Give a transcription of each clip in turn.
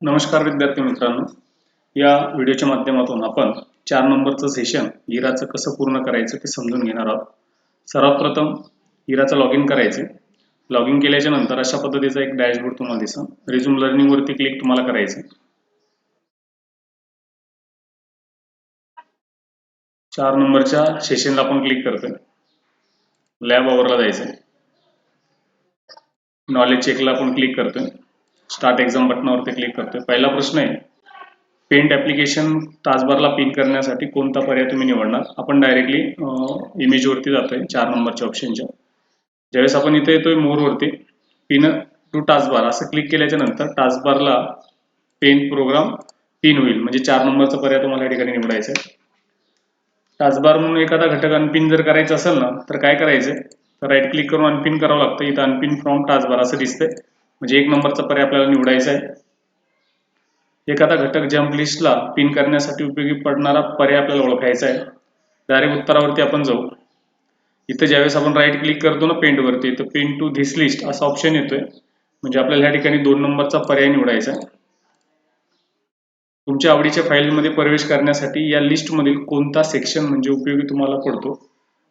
नमस्कार विद्यार्थी मित्रांनो, या व्हिडिओच्या माध्यमातून आपण 4 नंबरचं सेशन इराचं कसं पूर्ण करायचं ते समजून घेणार आहोत. सर्वात प्रथम इराचं लॉग इन करायचे. लॉग इन केल्याच्या नंतर अशा पद्धतीचा एक डॅशबोर्ड तुम्हाला दिसेल. रिझ्यूम लर्निंग वरती क्लिक तुम्हाला करायचे. 4 नंबरच्या सेशनला आपण क्लिक करतोय. लॅब आवरला जायचं. नॉलेज चेकला आपण क्लिक करतोय. स्टार्ट एक्झाम बटनावरती क्लिक करतोय. पहिला प्रश्न आहे, पेंट ॲप्लिकेशन टास्कबारला पिन करण्यासाठी कोणता पर्याय तुम्ही निवडणार? आपण डायरेक्टली इमेजवरती जातोय 4 नंबरच्या ऑप्शनच्या. ज्यावेळेस आपण इथे येतोय मोरवरती पिन टू टास्कबार असं क्लिक केल्याच्या नंतर टास्कबारला पेंट प्रोग्राम पिन होईल, म्हणजे 4 नंबरचा पर्याय तुम्हाला या ठिकाणी निवडायचा आहे. टास्कबार म्हणून एखादा घटक अनपिन जर करायचा असेल ना तर काय करायचं, तर राईट क्लिक करून अनपिन करावं लागतं. इथं अनपिन फ्रॉम टास्कबार असं दिसतंय, म्हणजे 1 नंबरचा पर्याय आपल्याला निवडायचा आहे. एखादा घटक जम्प लिस्टला पिन करण्यासाठी उपयोगी पडणारा पर्याय आपल्याला ओळखायचा आहे. डायरेक्ट उत्तरावरती आपण जाऊ. इथं ज्यावेळेस आपण राईट क्लिक करतो ना पेंटवरती, तर पिन टू धिस लिस्ट असा ऑप्शन येतोय, म्हणजे आपल्याला या ठिकाणी 2 नंबरचा पर्याय निवडायचा आहे. तुमच्या आवडीच्या फाईलमध्ये प्रवेश करण्यासाठी या लिस्टमधील कोणता सेक्शन म्हणजे उपयोगी तुम्हाला पडतो?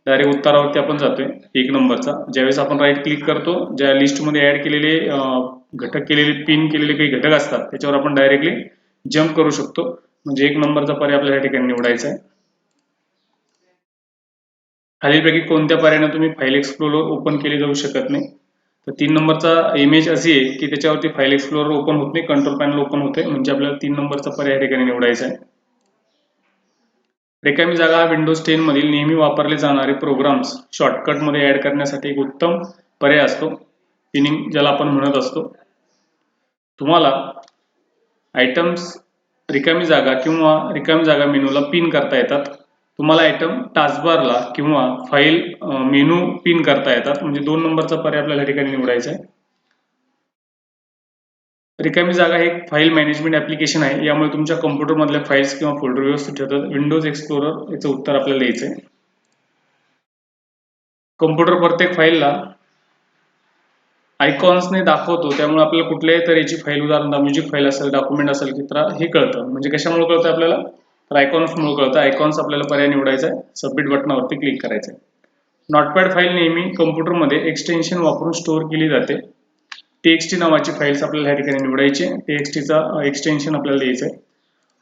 डायरेक्ट उत्तरावरती आपण जातोय 1 नंबरचा. ज्यावेळेस आपण राईट क्लिक करतो, ज्या लिस्टमध्ये ऍड केलेले घटक केलेले पिन केलेले काही घटक असतात त्याच्यावर आपण डायरेक्टली जम्प करू शकतो, म्हणजे 1 नंबरचा पर्याय आपल्याला या ठिकाणी निवडायचा आहे. खालीलपैकी कोणत्या पर्यायाने तुम्ही फाईल एक्सप्लोरर ओपन केले जाऊ शकत नाही? तर 3 नंबरचा इमेज अशी आहे की त्याच्यावरती फाईल एक्सप्लोरर ओपन होत नाही, कंट्रोल पॅनल ओपन होते, म्हणजे आपल्याला 3 नंबरचा पर्याय या ठिकाणी निवडायचा आहे. रिकामी जागा विंडोज 10 मधील नेहमी वापरले जाणारे प्रोग्राम्स शॉर्टकटमध्ये ऍड करण्यासाठी एक उत्तम पर्याय असतो, पिनिंग ज्याला आपण म्हणत असतो. तुम्हाला आयटम्स रिकामी जागा किंवा रिकामी जागा मेनूला पिन करता येतात. तुम्हाला आयटम टास्कबारला किंवा फाईल मेनू पिन करता येतात, म्हणजे 2 नंबरचा पर्याय आपल्याला या ठिकाणी निवडायचा आहे. रिकामी जागा हे एक फाईल मॅनेजमेंट ॲप्लिकेशन आहे, यामुळे तुमच्या कम्प्युटरमधल्या फाईल्स किंवा फोल्डर व्यवस्थित ठेवतात. विंडोज एक्सप्लोरर याचं उत्तर आपल्याला द्यायचं आहे. कम्प्युटर प्रत्येक फाईलला आयकॉन्सने दाखवतो, त्यामुळे आपल्याला कुठल्याही तऱ्हेची फाईल, उदाहरणार्थ म्युझिक फाईल असेल, डॉक्युमेंट असेल, चित्र, हे कळतं. म्हणजे कशामुळे कळतं आपल्याला? तर आयकॉन्समुळे कळतं. आयकॉन्स आपल्याला पर्याय निवडायचा आहे. सबमिट बटनावरती क्लिक करायचं आहे. नोटपॅड फाईल नेहमी कम्प्युटरमध्ये एक्सटेन्शन वापरून स्टोअर केली जाते. TXT नावाची फाईल्स आपल्याला या ठिकाणी निवडायची. TXTचा एक्सटेन्शन आपल्याला द्यायचं आहे.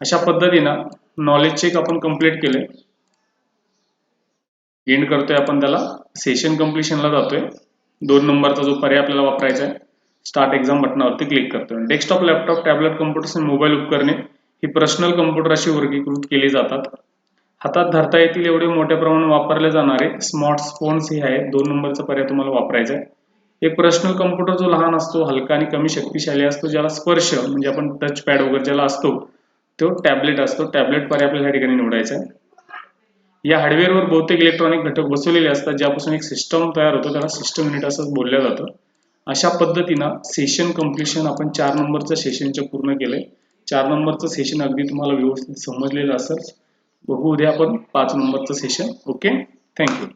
अशा पद्धतीनं नॉलेज चेक आपण कंप्लीट केलंय. एंड करतोय आपण त्याला. सेशन कंप्लिशनला जातोय. 2 नंबरचा जो पर्याय आपल्याला वापरायचा आहे, स्टार्ट एक्झाम बटनावरती क्लिक करतोय. डेस्कटॉप, लॅपटॉप, टॅबलेट कम्प्युटर्स आणि मोबाईल उपकरणे ही पर्सनल कम्प्युटर अशी वर्गीकृत केली जातात. हातात धरता येतील एवढे मोठ्या प्रमाणात वापरले जाणारे स्मार्टफोन्स हे आहेत. 2 नंबरचा पर्याय तुम्हाला वापरायचा आहे. एक पर्सनल कम्प्युटर जो लहान असतो, हलका आणि कमी शक्तिशाली असतो, ज्याला स्पर्श म्हणजे आपण टच पॅड वगैरे ज्याला असतो, तो टॅबलेट असतो. टॅबलेट पर्याय आपल्याला या ठिकाणी निवडायचा आहे. या हार्डवेअरवर बहुतेक इलेक्ट्रॉनिक घटक बसवलेले असतात, ज्यापासून एक सिस्टम तयार होतो, त्याला सिस्टम युनिट असं बोललं जातं. अशा पद्धतीनं सेशन कंप्लिशन आपण 4 नंबरचं सेशनचं पूर्ण केलंय. 4 नंबरचं सेशन अगदी तुम्हाला व्यवस्थित समजलेलं असेल. बघू उद्या आपण 5 नंबरचं सेशन. Okay, thank you.